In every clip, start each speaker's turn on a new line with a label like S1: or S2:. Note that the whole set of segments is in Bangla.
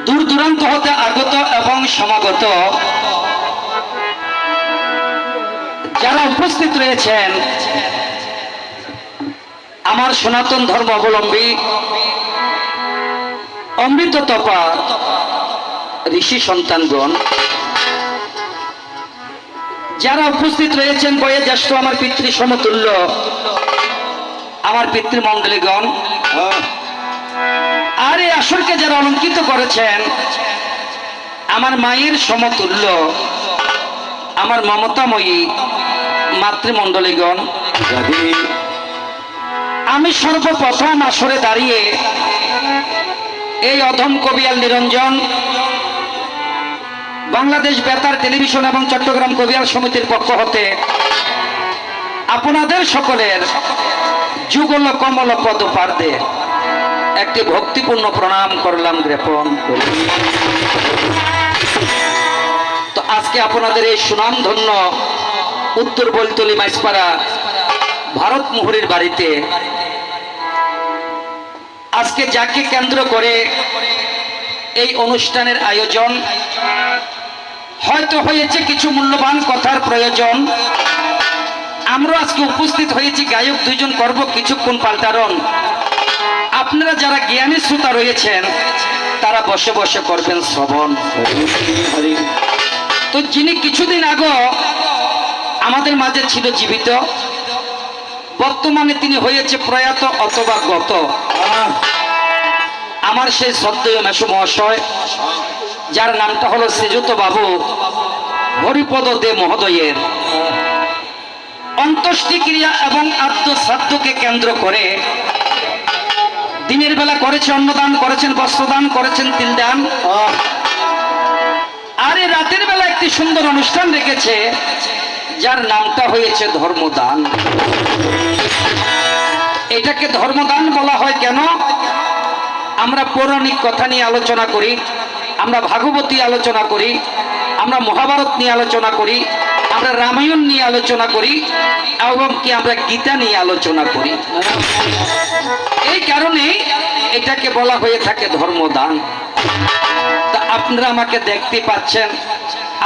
S1: দূর দূরান্ত হতে আগত এবং সমাগত যারা উপস্থিত রয়েছেন, আমার সনাতন ধর্ম অবলম্বী অমৃত তপা ঋষি সন্তানগণ, যারা উপস্থিত রয়েছেন বয়োজ্যেষ্ঠ আমার পিতৃ সমতুল্য আমার পিতৃমণ্ডলীগণ, আর এই আসরকে যারা অলঙ্কিত করেছেন আমার মায়ের সমতুল্য আমার মমতাময়ী মাতৃমণ্ডলীগণ, আমি সর্বপ্রথম আসরে দাঁড়িয়ে এই অধম কবিয়াল নিরঞ্জন বাংলাদেশ বেতার টেলিভিশন এবং চট্টগ্রাম কবিয়াল সমিতির পক্ষ হতে আপনাদের সকলের যুগল কমল পদ পার্দে একটি ভক্তিপূর্ণ প্রণাম করলাম, জ্ঞাপন করি। তো আজকে আপনাদের এই সুনামধন্য উত্তর বৈতলি মাইজপাড়া ভারত মুহুরীর বাড়িতে আজকে যাকে কেন্দ্র করে এই অনুষ্ঠানের আয়োজন, হয়তো হয়েছে কিছু মূল্যবান কথার প্রয়োজন। আমরা আজকে উপস্থিত হয়েছি গায়ক দুইজন, করব কিছুক্ষণ পাল্টারণ। আপনারা যারা জ্ঞানী শ্রোতা রয়েছেন তারা বসে বসে করবেন শ্রবণ। তো যিনি কিছুদিন আগে আমাদের মাঝে ছিল জীবিত, বর্তমানে তিনি হয়েছে প্রয়াত অথবা গত, আমার সেই শ্রদ্ধেয় মেসো মহাশয়, যার নামটা হলো শ্রীযুত বাবু হরিপদ দে মহোদয়ের অন্ত্যেষ্টিক্রিয়া এবং আদ্যশ্রাদ্ধকে কেন্দ্র করে দিনের বেলা করেছে অন্নদান, করেছেন বস্ত্রদান, করেছেন তিলদান, আর এই রাতের বেলা একটি সুন্দর অনুষ্ঠান রেখেছে যার নামটা হয়েছে ধর্মদান। এটাকে ধর্মদান বলা হয় কেন? আমরা পৌরাণিক কথা নিয়ে আলোচনা করি, আমরা ভাগবতী আলোচনা করি, আমরা মহাভারত নিয়ে আলোচনা করি, আমরা রামায়ণ নিয়ে আলোচনা করি, এবং কি আমরা গীতা নিয়ে আলোচনা করি। এই কারণে এটাকে বলা হয়ে থাকে ধর্মদান। তা আপনারা আমাকে দেখতে পাচ্ছেন,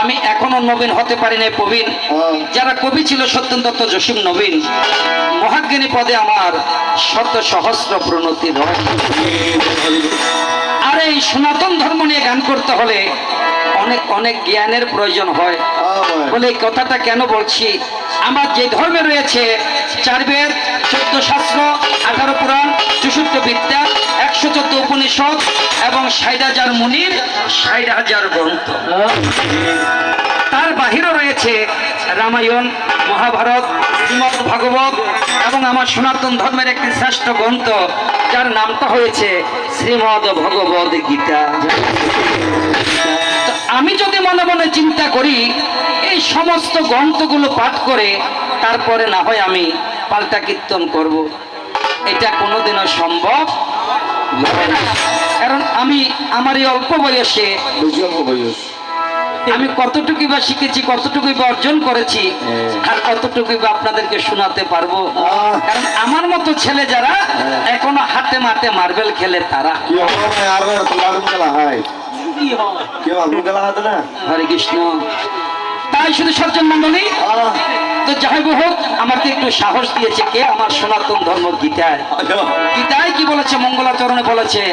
S1: আমি এখনো নবীন হতে পারি না, প্রবীণ। যারা কবি ছিল সত্যেন দত্ত, জসীম নবীন, মহাজ্ঞানী পদে আমার শত সহস্র প্রণতি রয়। আর এই সনাতন ধর্ম নিয়ে গান করতে হলে অনেক অনেক জ্ঞানের প্রয়োজন হয়। বলে এই কথাটা কেন বলছি? আমার যে ধর্মে রয়েছে 4 বেদ, 14 শাস্ত্র, 18 পুরাণ, 64 বিদ্যা, 114 উপনিষদ এবং 60,000 মুনির, 60,000 গ্রন্থ। তার বাহিরে রয়েছে রামায়ণ, মহাভারত, শ্রীমদ ভাগবত এবং আমার সনাতন ধর্মের একটি শ্রেষ্ঠ গ্রন্থ যার নামটা হয়েছে শ্রীমদ ভগবদ গীতা। আমি যদি মনে মনে চিন্তা করি এই সমস্ত গ্রন্থগুলো পাঠ করে তারপরে না হয় আমি পাল্টা কীর্তন করব, এটা কোনোদিনও সম্ভব হবে না। কারণ আমি আমার এই অল্প বয়সে আমি কতটুকু বা শিখেছি, কতটুকু বা অর্জন করেছি, আর কতটুকু বা আপনাদেরকে শোনাতে পারবো। কারণ আমার মতো ছেলে যারা এখনো হাতে মাঠে মার্বেল খেলে তারা। হরে কৃষ্ণ। তাই শুধু সজ্জন মন্ডলী, তো যাই হোক, আমাকে একটু সাহস দিয়েছে কে? আমার সনাতন ধর্ম গীতায়। গীতায় কি বলেছে? মঙ্গলাচরণে বলেছে,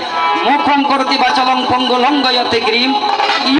S1: মুখং করতি বাচলং পঙ্গলং গয়তে গ্রীম।